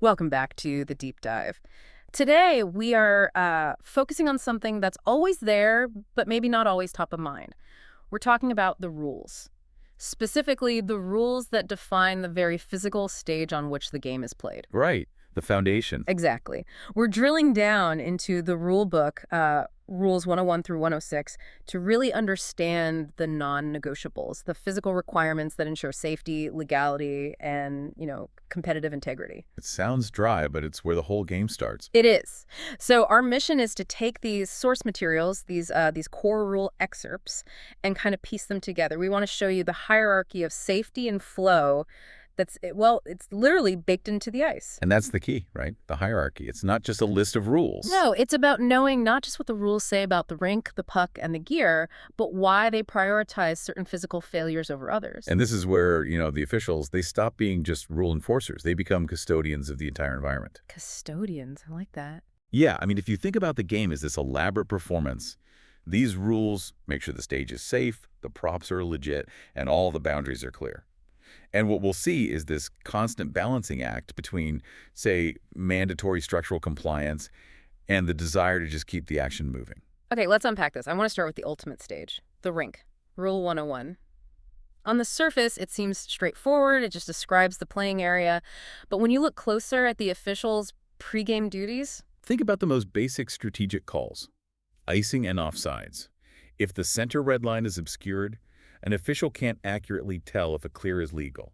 Welcome back to the deep dive. Today, we are focusing on something that's always there, but maybe not always top of mind. We're talking about the rules, specifically the rules that define the very physical stage on which the game is played. Right. The foundation. Exactly. We're drilling down into the rule book, rules 101 through 106, to really understand the non-negotiables, the physical requirements that ensure safety, legality, and, competitive integrity. It sounds dry, but it's where the whole game starts. It is. So our mission is to take these source materials, these core rule excerpts, and kind of piece them together. We want to show you the hierarchy of safety and flow it's literally baked into the ice. And that's the key, right? The hierarchy. It's not just a list of rules. No, it's about knowing not just what the rules say about the rink, the puck, and the gear, but why they prioritize certain physical failures over others. And this is where, the officials, they stop being just rule enforcers. They become custodians of the entire environment. Custodians, I like that. Yeah, if you think about the game as this elaborate performance, these rules make sure the stage is safe, the props are legit, and all the boundaries are clear. And what we'll see is this constant balancing act between, say, mandatory structural compliance and the desire to just keep the action moving. Okay, let's unpack this. I want to start with the ultimate stage, the rink, Rule 101. On the surface, it seems straightforward. It just describes the playing area. But when you look closer at the officials' pregame duties... Think about the most basic strategic calls: icing and offsides. If the center red line is obscured, an official can't accurately tell if a clear is legal.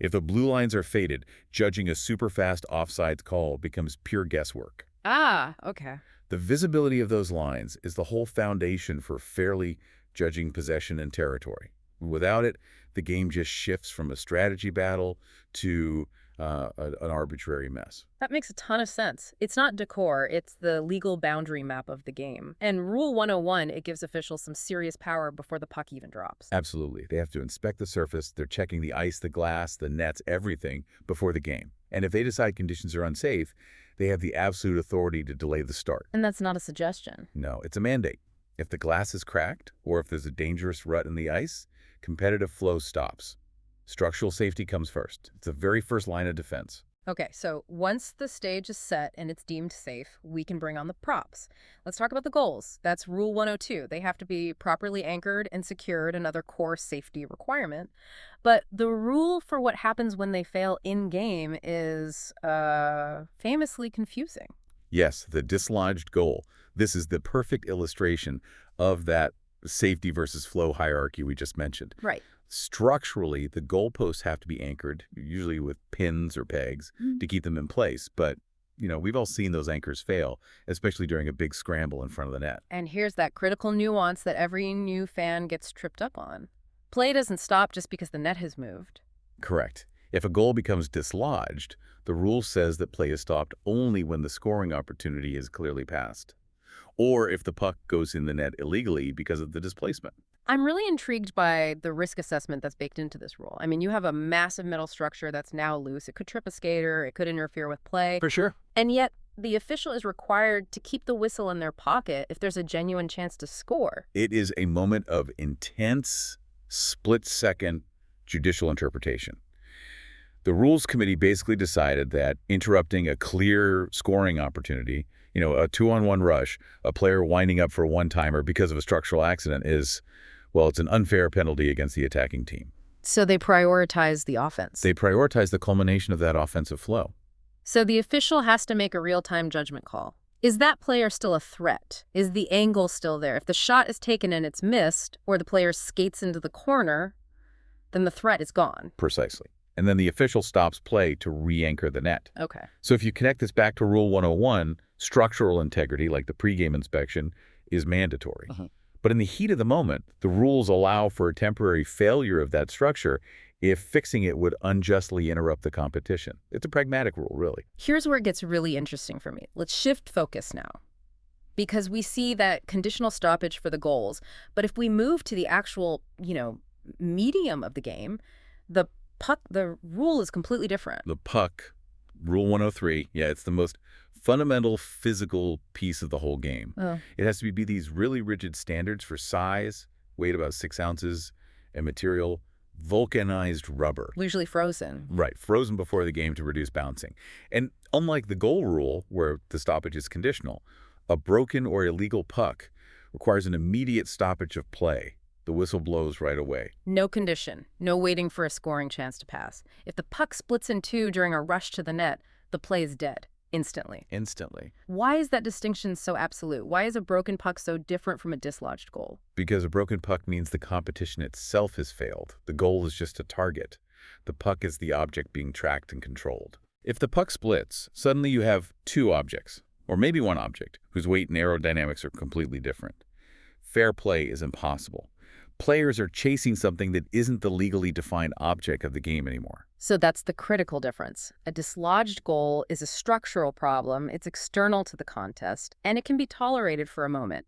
If the blue lines are faded, judging a super-fast offsides call becomes pure guesswork. Ah, okay. The visibility of those lines is the whole foundation for fairly judging possession and territory. Without it, the game just shifts from a strategy battle to an arbitrary mess. That makes a ton of sense. It's not decor, it's the legal boundary map of the game. And Rule 101, it gives officials some serious power before the puck even drops. Absolutely. They have to inspect the surface. They're checking the ice, the glass, the nets, everything before the game. And if they decide conditions are unsafe, they have the absolute authority to delay the start. And that's not a suggestion. No, it's a mandate. If the glass is cracked or if there's a dangerous rut in the ice, competitive flow stops. Structural safety comes first. It's the very first line of defense. Okay, so once the stage is set and it's deemed safe, we can bring on the props. Let's talk about the goals. That's Rule 102. They have to be properly anchored and secured, another core safety requirement. But the rule for what happens when they fail in-game is famously confusing. Yes, the dislodged goal. This is the perfect illustration of that safety versus flow hierarchy we just mentioned. Right. Structurally, the goalposts have to be anchored, usually with pins or pegs, to keep them in place. But, we've all seen those anchors fail, especially during a big scramble in front of the net. And here's that critical nuance that every new fan gets tripped up on. Play doesn't stop just because the net has moved. Correct. If a goal becomes dislodged, the rule says that play is stopped only when the scoring opportunity is clearly passed, or if the puck goes in the net illegally because of the displacement. I'm really intrigued by the risk assessment that's baked into this rule. You have a massive metal structure that's now loose. It could trip a skater. It could interfere with play. For sure. And yet, the official is required to keep the whistle in their pocket if there's a genuine chance to score. It is a moment of intense, split-second judicial interpretation. The Rules Committee basically decided that interrupting a clear scoring opportunity, a two-on-one rush, a player winding up for a one-timer because of a structural accident is, well, it's an unfair penalty against the attacking team. So they prioritize the offense. They prioritize the culmination of that offensive flow. So the official has to make a real-time judgment call. Is that player still a threat? Is the angle still there? If the shot is taken and it's missed, or the player skates into the corner, then the threat is gone. Precisely. And then the official stops play to re-anchor the net. Okay. So if you connect this back to Rule 101, structural integrity, like the pregame inspection, is mandatory. But in the heat of the moment, the rules allow for a temporary failure of that structure if fixing it would unjustly interrupt the competition. It's a pragmatic rule, really. Here's where it gets really interesting for me. Let's shift focus now, because we see that conditional stoppage for the goals. But if we move to the actual, medium of the game, the puck, the rule is completely different. The puck, Rule 103, yeah, it's the most fundamental physical piece of the whole game. Oh. It has to be these really rigid standards for size, weight about 6 ounces, and material, vulcanized rubber. Usually frozen. Right, frozen before the game to reduce bouncing. And unlike the goal rule, where the stoppage is conditional, a broken or illegal puck requires an immediate stoppage of play. The whistle blows right away. No condition, no waiting for a scoring chance to pass. If the puck splits in two during a rush to the net, the play is dead, instantly. Instantly. Why is that distinction so absolute? Why is a broken puck so different from a dislodged goal? Because a broken puck means the competition itself has failed. The goal is just a target. The puck is the object being tracked and controlled. If the puck splits, suddenly you have two objects, or maybe one object, whose weight and aerodynamics are completely different. Fair play is impossible. Players are chasing something that isn't the legally defined object of the game anymore. So that's the critical difference. A dislodged goal is a structural problem, it's external to the contest, and it can be tolerated for a moment.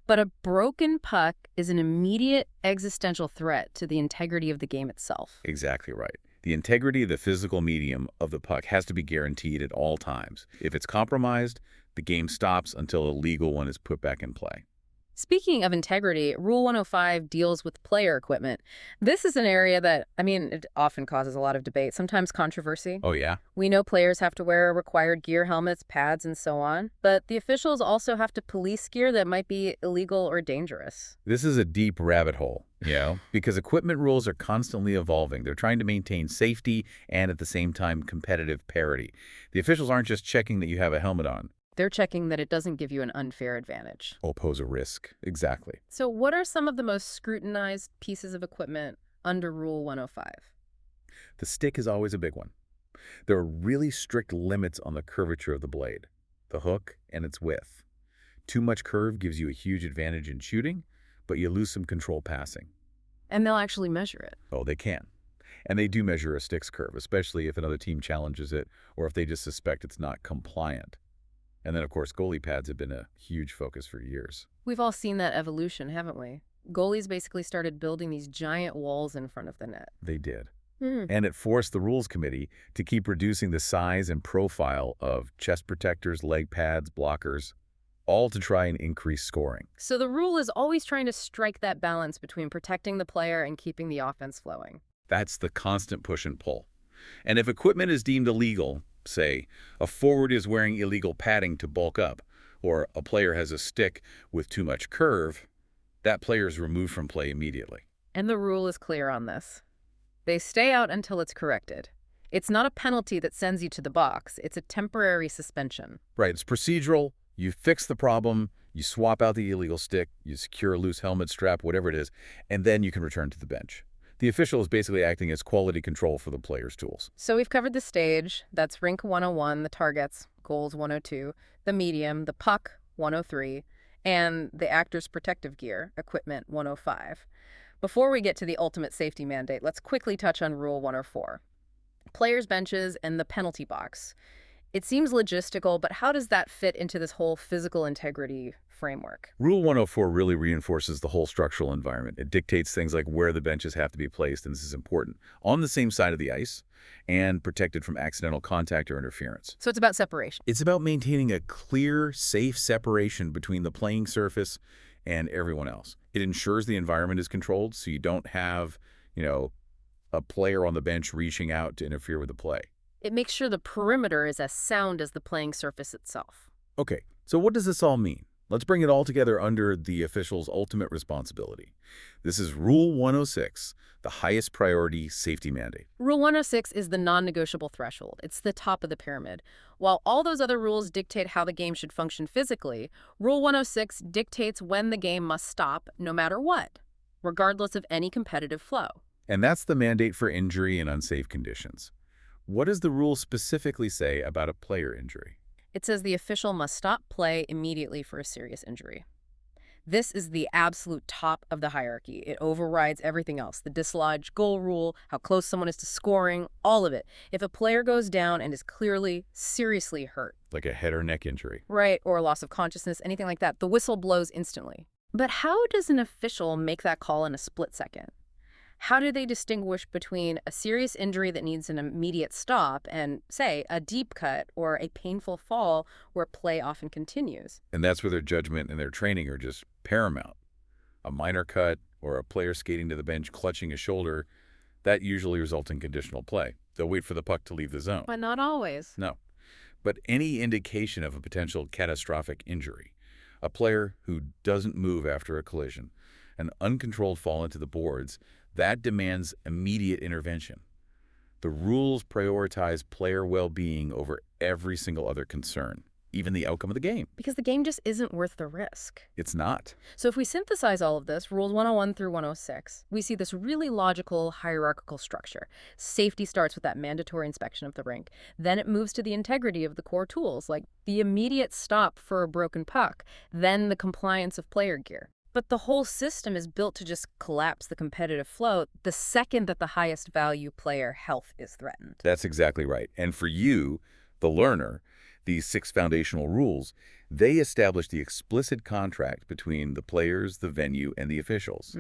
But a broken puck is an immediate existential threat to the integrity of the game itself. Exactly right. The integrity of the physical medium of the puck has to be guaranteed at all times. If it's compromised, the game stops until a legal one is put back in play. Speaking of integrity, Rule 105 deals with player equipment. This is an area that, it often causes a lot of debate, sometimes controversy. Oh, yeah? We know players have to wear required gear, helmets, pads, and so on, but the officials also have to police gear that might be illegal or dangerous. This is a deep rabbit hole, because equipment rules are constantly evolving. They're trying to maintain safety and at the same time competitive parity. The officials aren't just checking that you have a helmet on. They're checking that it doesn't give you an unfair advantage. Or pose a risk. Exactly. So what are some of the most scrutinized pieces of equipment under Rule 105? The stick is always a big one. There are really strict limits on the curvature of the blade, the hook, and its width. Too much curve gives you a huge advantage in shooting, but you lose some control passing. And they'll actually measure it. Oh, they can. And they do measure a stick's curve, especially if another team challenges it or if they just suspect it's not compliant. And then, of course, goalie pads have been a huge focus for years. We've all seen that evolution, haven't we? Goalies basically started building these giant walls in front of the net. They did. And it forced the Rules Committee to keep reducing the size and profile of chest protectors, leg pads, blockers, all to try and increase scoring. So the rule is always trying to strike that balance between protecting the player and keeping the offense flowing. That's the constant push and pull. And if equipment is deemed illegal, say, a forward is wearing illegal padding to bulk up, or a player has a stick with too much curve, that player is removed from play immediately. And the rule is clear on this. They stay out until it's corrected. It's not a penalty that sends you to the box. It's a temporary suspension. Right, it's procedural. You fix the problem, you swap out the illegal stick, you secure a loose helmet strap, whatever it is, and then you can return to the bench. The official is basically acting as quality control for the player's tools. So we've covered the stage. That's Rink 101, the targets, goals 102, the medium, the puck 103, and the actor's protective gear, equipment 105. Before we get to the ultimate safety mandate, let's quickly touch on Rule 104. Players' benches and the penalty box. It seems logistical, but how does that fit into this whole physical integrity framework? Rule 104 really reinforces the whole structural environment. It dictates things like where the benches have to be placed, and this is important, on the same side of the ice and protected from accidental contact or interference. So it's about separation. It's about maintaining a clear, safe separation between the playing surface and everyone else. It ensures the environment is controlled, so you don't have, a player on the bench reaching out to interfere with the play. It makes sure the perimeter is as sound as the playing surface itself. Okay, so what does this all mean? Let's bring it all together under the official's ultimate responsibility. This is Rule 106, the highest priority safety mandate. Rule 106 is the non-negotiable threshold. It's the top of the pyramid. While all those other rules dictate how the game should function physically, Rule 106 dictates when the game must stop no matter what, regardless of any competitive flow. And that's the mandate for injury and unsafe conditions. What does the rule specifically say about a player injury? It says the official must stop play immediately for a serious injury. This is the absolute top of the hierarchy. It overrides everything else. The dislodged goal rule, how close someone is to scoring, all of it. If a player goes down and is clearly, seriously hurt. Like a head or neck injury. Right, or a loss of consciousness, anything like that, the whistle blows instantly. But how does an official make that call in a split second? How do they distinguish between a serious injury that needs an immediate stop and, say, a deep cut or a painful fall where play often continues? And that's where their judgment and their training are just paramount. A minor cut or a player skating to the bench clutching a shoulder, That usually results in conditional play. They'll wait for the puck to leave the zone. But not always. No. But any indication of a potential catastrophic injury, a player who doesn't move after a collision, an uncontrolled fall into the boards, that demands immediate intervention. The rules prioritize player well-being over every single other concern, even the outcome of the game. Because the game just isn't worth the risk. It's not. So if we synthesize all of this, rules 101 through 106, we see this really logical hierarchical structure. Safety starts with that mandatory inspection of the rink. Then it moves to the integrity of the core tools, like the immediate stop for a broken puck, then the compliance of player gear. But the whole system is built to just collapse the competitive flow the second that the highest value player health is threatened. That's exactly right. And for you, the learner, these 6 foundational rules, they establish the explicit contract between the players, the venue, and the officials.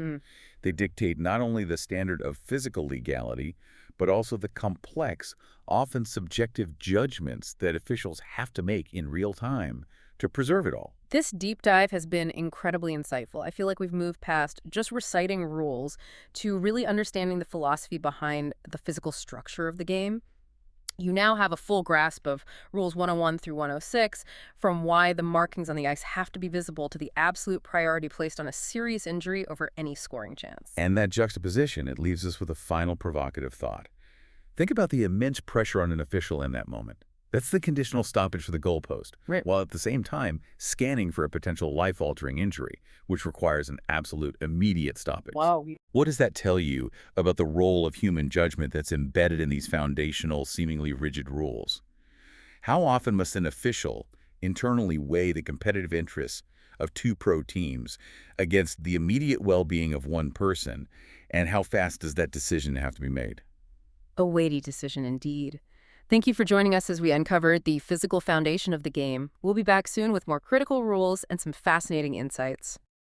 They dictate not only the standard of physical legality, but also the complex, often subjective judgments that officials have to make in real time to preserve it all. This deep dive has been incredibly insightful. I feel like we've moved past just reciting rules to really understanding the philosophy behind the physical structure of the game. You now have a full grasp of rules 101 through 106, from why the markings on the ice have to be visible to the absolute priority placed on a serious injury over any scoring chance. And that juxtaposition, it leaves us with a final provocative thought. Think about the immense pressure on an official in that moment. That's the conditional stoppage for the goalpost, Right. while at the same time scanning for a potential life-altering injury, which requires an absolute immediate stoppage. Wow. What does that tell you about the role of human judgment that's embedded in these foundational, seemingly rigid rules? How often must an official internally weigh the competitive interests of 2 pro teams against the immediate well-being of one person, and how fast does that decision have to be made? A weighty decision indeed. Thank you for joining us as we uncover the physical foundation of the game. We'll be back soon with more critical rules and some fascinating insights.